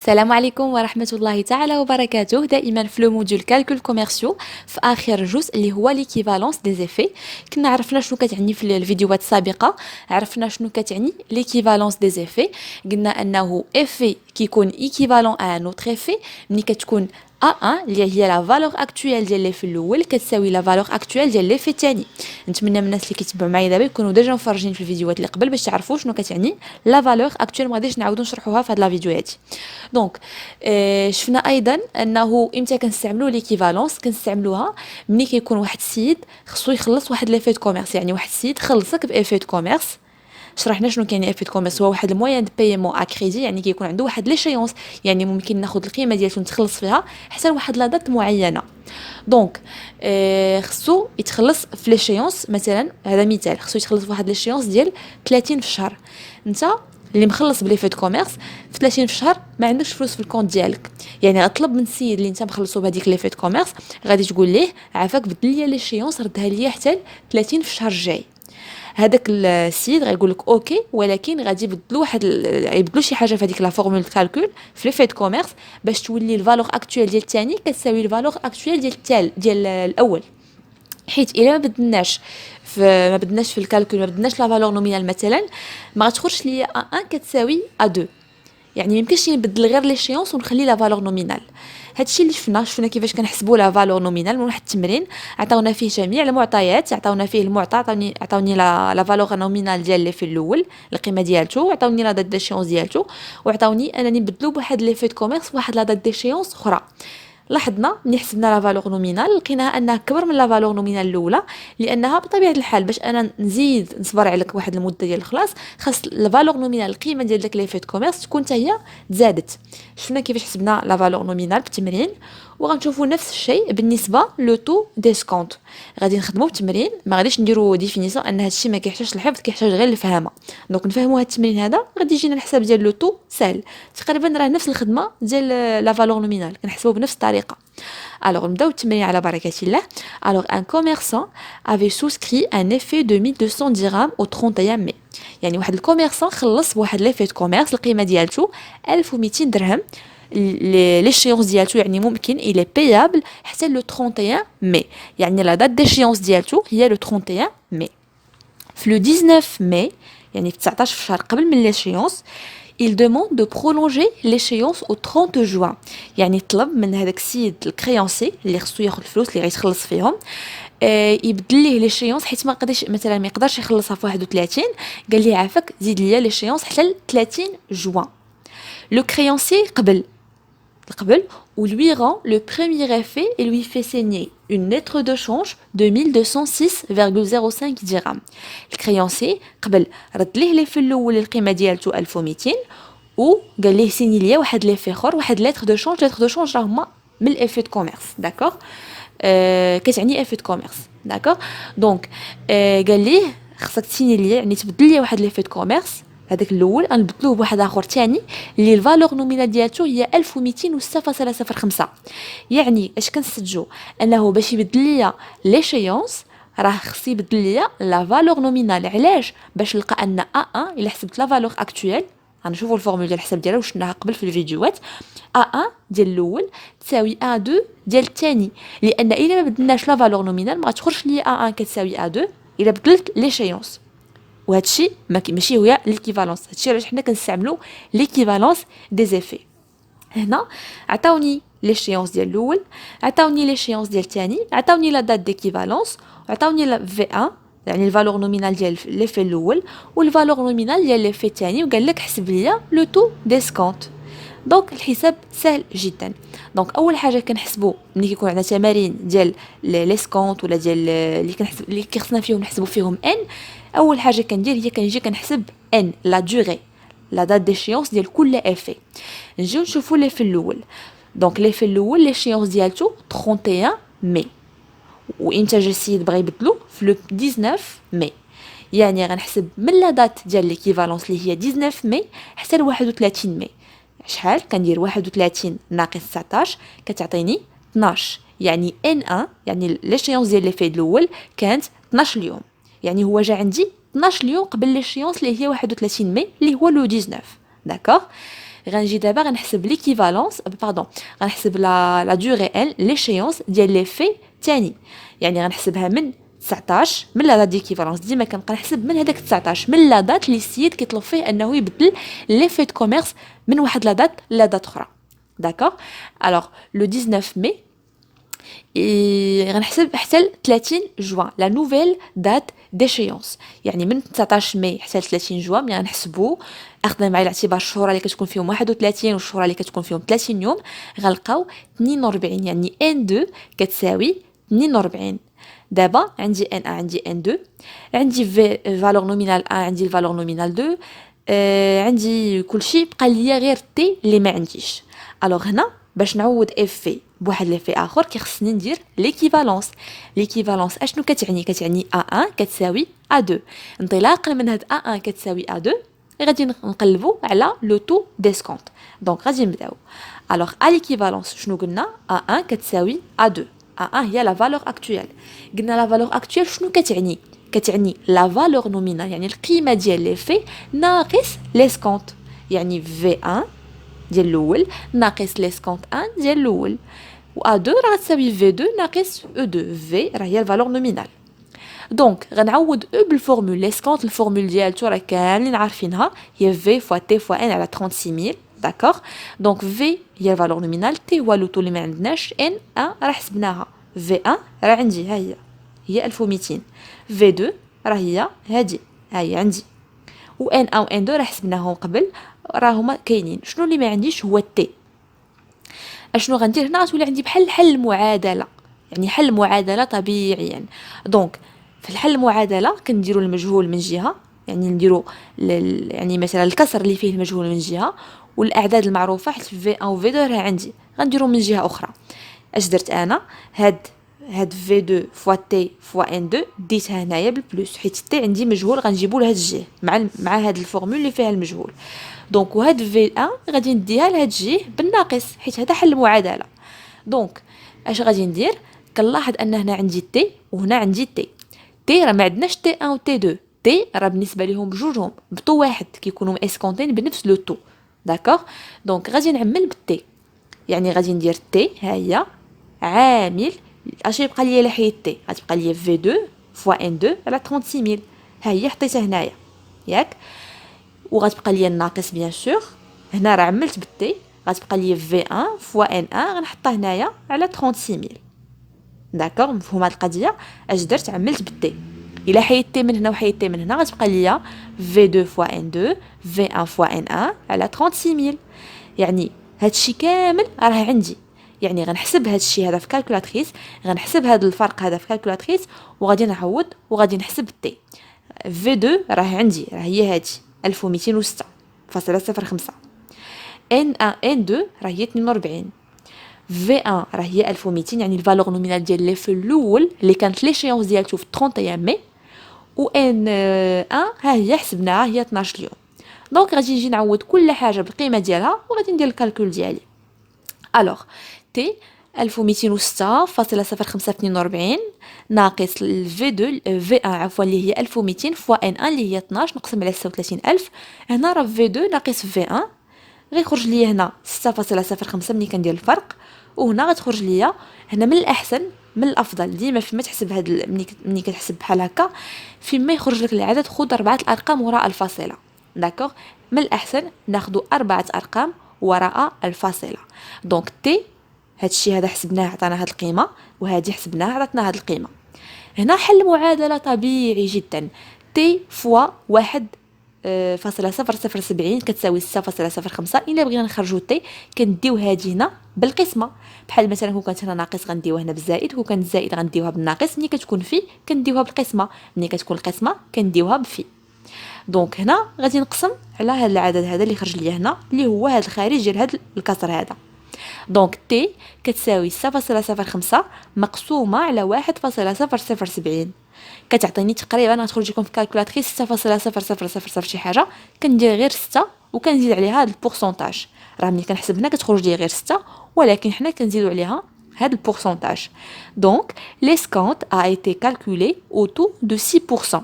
السلام عليكم ورحمة الله تعالى وبركاته. دائما في لو موديول كالكول كوميرسيو في آخر جزء اللي هو ليكيفالونس دي زيفي. كنا عرفنا شنو كتعني في الفيديوهات السابقة، عرفنا شنو كتعني ليكيفالونس دي زيفي. قلنا أنه إفي كيكون إيكيفالون أ نوتر إفي ملي كتكون A1 اللي هي لا فالور اكطويل ديال ليفي الاول كتساوي لا فالور اكطويل ديال ليفي الثاني. نتمنى من الناس اللي كيتبعوا معايا دابا يكونوا ديجا مفرجين في الفيديوهات اللي قبل باش تعرفوا شنو كتعني لا فالور اكطويل. ما غاديش نعاودو نشرحوها في هاد لا فيديو هادي. دونك شفنا ايضا انه امتى كنستعملوا ليكيفالونس، كنستعملوها ملي كيكون واحد السيد خصو يخلص واحد ليفي دو كوميرس، يعني واحد السيد خلصك بافي دو كوميرس. شرحنا شنو كاين افي دو كوميرس، هو واحد الموين دو بايمون ا كريدي، يعني كيكون عنده واحد ليشيونس، يعني ممكن ناخذ القيمه ديالو نتخلص فيها حتى لواحد لا دات معينه. دونك خصو يتخلص في ليشيونس، مثلا هذا مثال، خصو يتخلص في واحد ليشيونس ديال 30 في الشهر. انت اللي مخلص بلي في كوميرس في 30 في الشهر ما عندكش فلوس في الكونت ديالك، يعني غطلب من السيد اللي انت مخلصو بهذيك لي فيت كوميرس، غادي تقول ليه عافاك بدل لي ليشيونس ردها ليا حتى 30 في الشهر الجاي. هذاك السيد غيقول لك اوكي، ولكن غادي يبدلوا يبدلوا شي حاجه في هذيك لا فورمول كالكول في لي فيت كوميرس باش تولي الفالور اكطويل ديال الثاني كتساوي الفالور اكطويل ديال الاول. حيت الا ما بدناش في الكالكول، ما بدناش لا فالور نومينال مثلا، ما غتخرجش ليا A1 كتساوي A2، يعني ميمكنش نبدل غير ليشيونس ونخلي لا فالور نومينال. هادشي اللي شفنا كيفاش كنحسبوا لا فالور نومينال من واحد التمرين عطاونا فيه جميع المعطيات، عطاونا فيه المعطى، عطاوني لا فالور نومينال ديال لي في الاول القيمه ديالته، عطاوني لا دات ديشيونس ديالته، وعطاوني انني نبدلو بواحد لي في كوميرس واحد لا دات ديشيونس اخرى. لاحظنا ملي حسبنا لا فالور نومينال لقيناها انها كبر من لا فالور نومينال الاولى، لانها بطبيعه الحال باش انا نزيد نصبر عليك واحد المده ديال الخلاص خاص لا فالور نومينال القيمه ديال داك لي فيت كوميرس تكون حتى هي تزادت. شفنا كيفاش حسبنا لا فالور نومينال بالتمرين، وغنشوفوا نفس الشيء بالنسبه لو تو ديسكونت. غادي نخدموا بالتمرين، ما غاديش نديروا ديفينيسيون ان هادشي ما كيحتاجش الحفظ، كيحتاج غير الفهمه. دونك نفهموا هاد التمرين هذا غادي يجينا الحساب ديال لو تو سهل تقريبا، راه نفس الخدمه ديال لا فالور نومينال كنحسبوا بنفس الطريقه. Alors, نبداو التمرين على بركة الله. Alors, un commerçant avait souscrit un effet de 1200 dirhams au 31 mai. يعني واحد الكوميرسون خلص بواحد ليفي دو كوميرس القيمة ديالته 1200 درهم. ليشيونس ديالته يعني ممكن الى بيابل حتى لو 31 مي، يعني لا دات ديشيونس ديالته هي لو 31 مي. في لو 19 مي، يعني في 19 في الشهر قبل من ليشيونس، il demande de prolonger l'échéance au 30 juin. يعني طلب من هذاك السيد الكريونسي اللي خصو ياخذ الفلوس اللي غيتخلص فيهم يبدل ليه ليشيونس، حيت ما قدرش مثلا ما يقدرش يخلصها في 31، قال ليه عافاك زيد ليا ليشيونس حتى ل 30 جوان. لو كريونسي قبل ou lui rend le premier effet et lui fait signer une lettre de change de 1206,05 dirhams. الكريونسي قبل رد ليه لي في الاول القيمه ديالته 1200، وقال ليه سيني ليا واحد لي في اخر، واحد لتر دو شونج راه هما من الافي دو كوميرس. داكوغ، كتعني افي دو كوميرس. داكوغ، دونك قال ليه خصك تسيني ليا، يعني تبدل ليا واحد ليفي دو كوميرس هذاك الاول غنبدلوه بواحد اخر ثاني اللي الفالور نومينال ديالته هي 1206.05. يعني اش كنستنتجوا انه باش يبدل ليا ليشيونس راه خص يبدل ليا لا فالور نومينال. علاش؟ باش نلقى ان A1 الا حسبت لا فالور اكطويل، غنشوفوا الفورمول ديال الحساب ديالها وشناها قبل في الفيديوهات، A1 ديال الاول تساوي A2 ديال الثاني، لان الا ما بدلناش لا فالور نومينال ما غتخرجش ليا A1 كتساوي A2 الا بدلت ليشيونس. وهادشي ماشي هو ليكيفالونس، هادشي علاش حنا كنستعملوا ليكيفالونس دي زيفي. هنا عطاوني ليشيونس ديال الاول، عطاوني ليشيونس ديال الثاني، عطاوني لا دات ديكيفالونس، وعطاوني لا في 1 يعني الفالور نومينال ديال لي في الاول والفالور نومينال ديال لي في الثاني، وقال لك حسب ليا لو تو ديسكونت. دونك الحساب سهل جدا. دونك اول حاجه كنحسبوا ملي كيكون عندنا تمارين ديال لي سكونت ولا ديال اللي كيخصنا فيهم نحسبوا فيهم ان، اول حاجه كندير هي كنجي كنحسب ان لا دوري لا دات ديشيونس ديال كل افي. نجيو نشوفوا لي في الاول. دونك لي في الاول ليشيونس ديالته 31 مي، وامتى جا السيد بغى يبدلو في لو 19 مي، يعني غنحسب من لا دات ديال ليكيفالونس اللي هي 19 مي حتى ل 31 مي. شحال كندير 31 ناقص 19 كتعطيني 12، يعني ان يعني ليشيونس ديال لي في الاول كانت 12 اليوم، يعني هو جا عندي 12 اليوم قبل ليشيونس اللي هي 31 مي اللي هو لو 19. داكوغ، غنجي دابا غنحسب ليكيفالونس باردون، غنحسب لا دوغي ان ليشيونس ديال لي في تاني، يعني غنحسبها من 19 من لا دات ديكيفالونس. ديما كنبقى نحسب من هذاك 19 من لا دات اللي السيد كيطلب فيه انه يبدل لي في دو كوميرس من واحد لا دات لا دات اخرى. داكوغ. الوغ لو 19 مي غنحسب حتى ل 30 جوان لا نوفيل دات ديشيونس، يعني من 19 ماي حتى ل 30 جوان ملي غنحسبوا اخذنا مع الاعتبار الشهور اللي كتكون فيهم 31 والشهور اللي كتكون فيهم 30 يوم، غنلقاو 42، يعني ان 2 كتساوي 42. دابا عندي ان 1 عندي ان 2 عندي في فالور نومينال 1 عندي الفالور نومينال 2 عندي كلشي، بقى ليا غير تي اللي ما عنديش. الوغ هنا باش نعوض اف في بواحد لي في اخر كيخصني ندير ليكيفالونس. ليكيفالونس اشنو كتعني؟ كتعني ا1 كتساوي ا2. انطلاقا من هاد ا1 كتساوي ا2 غادي نقلبوا على لو تو ديسكونت. دونك غادي نبداو. الوغ ا ليكيفالونس شنو قلنا؟ ا1 كتساوي ا2. ا1 هي لا فالور اكطويل. قلنا لا فالور اكطويل شنو كتعني؟ كتعني لا فالور نومينال، يعني القيمه ديال لي في ناقص ليسكونت، يعني في 1 ديال الاول ناقص ليسكونت 1 ديال الاول، و ا2 راه تساوي في 2 ناقص او 2. في راه هي الفالور نومينال. دونك غنعوض او بالفورمول ليسكونت، الفورمول ديالتو راه كاملين عارفينها، هي في فوا تي فوا ان على 36000. داكوغ. دونك في هي الفالور نومينال، تي هو لو تو اللي ما عندناش، ان 1 راه حسبناها، في 1 راه عندي ها هي 1200، في 2 راه هي هادي ها هي عندي، و ان 1 و ان 2 راه حسبناهم قبل راه هما كاينين. شنو اللي ما عنديش هو التي. اشنو غندير هنا؟ غتولي عندي بحال حل المعادله، يعني حل المعادله طبيعيا. دونك في الحل المعادله كنديروا المجهول من جهه، يعني نديروا يعني مثلا الكسر اللي فيه المجهول من جهه، والاعداد المعروفه حيت في 1 و في 2 راه عندي غنديروا من جهه اخرى. اش درت انا؟ هاد في 2 فوا تي فوا ان 2 ديتها هنايا بالبلوس، حيت تي عندي مجهول غنجيبو لهاد الجهه مع هاد الفورمول اللي فيها المجهول. دونك وهاد في 1 غادي نديها لهاد الجهه بالناقص، حيت هذا حل المعادله. دونك اش غادي ندير؟ كنلاحظ ان هنا عندي تي وهنا عندي تي. تي راه ما عندناش تي 1 و تي 2، تي راه بالنسبه ليهم بجوجهم بطو واحد كيكونوا اسكونتين بنفس لو طو. داكوغ. دونك غادي نعمل بالتي، يعني غادي ندير تي ها هي عامل اش يبقى ليا لحيت تي؟ غتبقى ليا في 2 فوا ان 2 على 36000، ها هي حطيتها هنايا ياك، وغتبقى ليا الناقص بيان سور. هنا راه عملت بالتي، غتبقى ليا في 1 فوا ان 1 غنحطها هنايا على 36000. داكوغ. مفهوم هاد القضيه؟ اش درت؟ عملت بالتي. الا حيدتي من هنا وحيدتي من هنا غتبقى ليا في 2 فوا ان 2 في 1 فوا ان 1 على 36000. يعني هادشي كامل راه عندي، يعني غنحسب هادشي هذا في كالكولاتريس، غنحسب هذا الفرق هذا في كالكولاتريس، وغادي نعوض وغادي نحسب التي. في 2 راه عندي راه هي هادي 1206.05. ان 1 ان 2 راه هي 42. في 1 راه هي 1200، يعني الفالور نومينال ديال لي في الاول اللي كانت ليشيونس ديالته في 31 ماي، و ان 1 ها هي حسبناها هي 12 اليوم. دونك غادي نجي نعوض كل حاجه بالقيمه ديالها وغادي ندير الكالكول ديالي. الوغ تي 1200.0542 ناقص في 2 في 1 عفوا اللي هي 1200 فوا ان 1 اللي هي 12 نقسم على 36000. هنا راه في 2 ناقص في 1 غيخرج ليا هنا 6.05 ملي كندير الفرق، وهنا غتخرج ليا هنا. من الاحسن من الافضل ديما فيما تحسب هاد ملي كتحسب بحال هكا فيما يخرج لك العدد خذ 4 الارقام وراء الفاصله. داكوغ. من الاحسن ناخذ 4 ارقام وراء الفاصله. دونك تي هادشي هذا حسبناه عطانا هاد القيمه، وهذه حسبناها عطاتنا هاد القيمه. هنا حل معادله طبيعي جدا. تي فوا 1.0070 كتساوي 6.05. الا بغينا نخرجوا تي كنديو هذه هنا بالقسمه، بحال مثلا كون كانت هنا ناقص غنديوها هنا بالزائد، كون كانت زائد غنديوها بالناقص، ملي كتكون في كنديوها بالقسمه، ملي كتكون القسمه كنديوها بفي. دونك هنا غادي نقسم على هذا العدد هذا اللي خرج ليا هنا اللي هو هذا الخارج ديال هذا الكسر هذا. دونك تي كتساوي 6.05 مقسومه على 1.0070 كتعطيني تقريبا غتخرج لكم في كالكولاتريس 6.0000 شي حاجه. كندير غير 6 وكنزيد عليها هاد البورسونتاج، راه ملي كنحسب هنا كتخرج لي غير 6 ولكن حنا كنزيدوا عليها هاد البورسونتاج. دونك ليسكونت a été calculé au taux de 6%،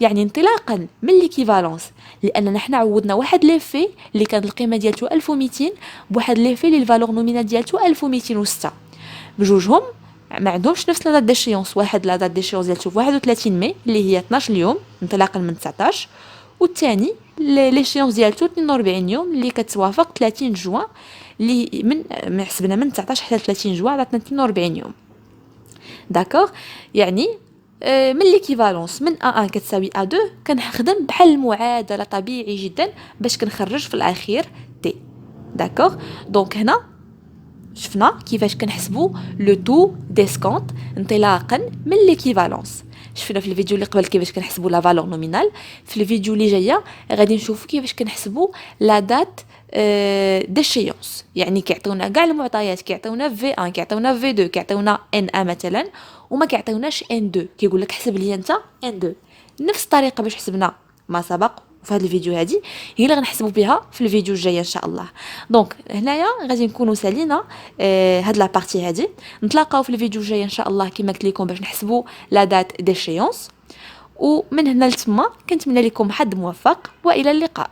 يعني انطلاقا من ليكيفالونس، لاننا حنا عوضنا واحد ليفي اللي كان القيمه ديالته 1200 بواحد ليفي اللي الفالور نومينال ديالته 1206، بجوجهم ما عندهمش نفس لا دات ديشيونس. واحد لا دات ديشيونس ديالته في 31 ماي اللي هي 12 يوم انطلاقا من 19، والثاني ليشيونس ديالته 42 يوم اللي كتوافق 30 جوان، اللي من حسبنا من 19 حتى 30 جوان عطاتنا 42 يوم. داكوغ، يعني من ليكيفالونس من A1 كتساوي A2 كنخدم بحال المعادله طبيعي جدا باش كنخرج في الاخير تي. داكوغ، دونك هنا شفنا كيفاش كنحسبوا لو تو ديسكونت انطلاقا من ليكيفالونس. شفنا في الفيديو اللي قبل كيفاش كنحسبوا لا فالور نومينال. في الفيديو اللي جايه غادي نشوفوا كيفاش كنحسبوا لا دات ديشيونس، يعني كيعطيونا كاع المعطيات، كيعطيونا في 1 كيعطيونا في 2 كيعطيونا ان ا مثلا، وما كيعطيوناش ان 2 كيقول لك حسب لي انت ان 2. نفس الطريقه باش حسبنا ما سبق في هذا الفيديو هذه هي اللي غنحسبوا بها في الفيديو الجاي ان شاء الله. دونك هنايا غادي نكونوا سالينا هاد لا بارتي هذه. نتلاقاو في الفيديو الجاي ان شاء الله كما قلت لكم باش نحسبوا لا دات ديشيونس. ومن هنا لتما كنتمنى لكم حظ موفق والى اللقاء.